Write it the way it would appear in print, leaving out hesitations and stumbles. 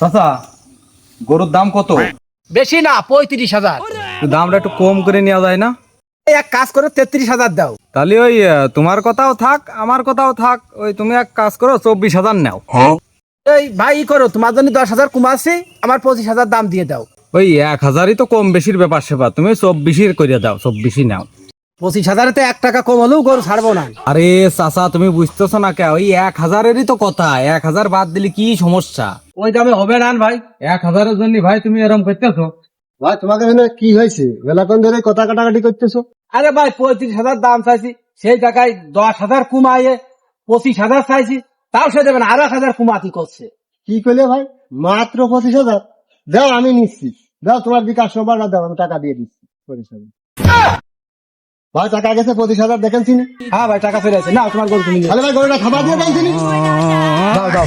চাচা গরুর দাম কত? বেশি না, 35,000। দামটা একটু কম করে নেওয়া যায় না? এক কাজ করো, 33,000 দাও। তাহলে ওই তোমার কথাও থাক আমার কথাও থাক, ওই তুমি এক কাজ করো 24,000 নাও। এই ভাই ই করো, তোমার জন্য 10,000 কমাচ্ছি, আমার 25,000 দাম দিয়ে দাও। ওই 1,000ই তো কম বেশির ব্যাপার সেবা, তুমি 24 করে দাও, 24 নাও। 25,000-এ 1 টাকা কম হলেও গরু ছাড়বো না। আরে চাচা তুমি বুঝতেছো না কে, ওই 1,000-এরই তো কথা, 1,000 বাদ দিলে কি সমস্যা? ওই দামে হবে না ভাই। 1,000-এর জন্য ভাই তুমি এরকম করতেছো? ভাই তোমাকে এখানে কি হয়েছে? বেলাকন ধরে কথা কাটাকাটি করতেছো? আরে ভাই 35,000 দাম চাইছি, সেই জায়গায় 10,000 কমাইয়ে 25,000 চাইছি, তাও সে দেবে না, আর 1,000 কমাতি করছে। কি করলে ভাই? মাত্র 25,000? দাও আমি নিচ্ছি, দাও তোমার বিকাশ নম্বরটা দাও, আমি টাকা দিয়ে দিচ্ছি। 25,000 ভাই টাকা গেছে, 25,000 দেখেন চিনি। হ্যাঁ ভাই, টাকা ফেলে আছে, না তোমার গরু তুমি নিয়ে তাহলে ভাই গরুটা খাবার দিয়ে দেন চিনি। দাও দাও।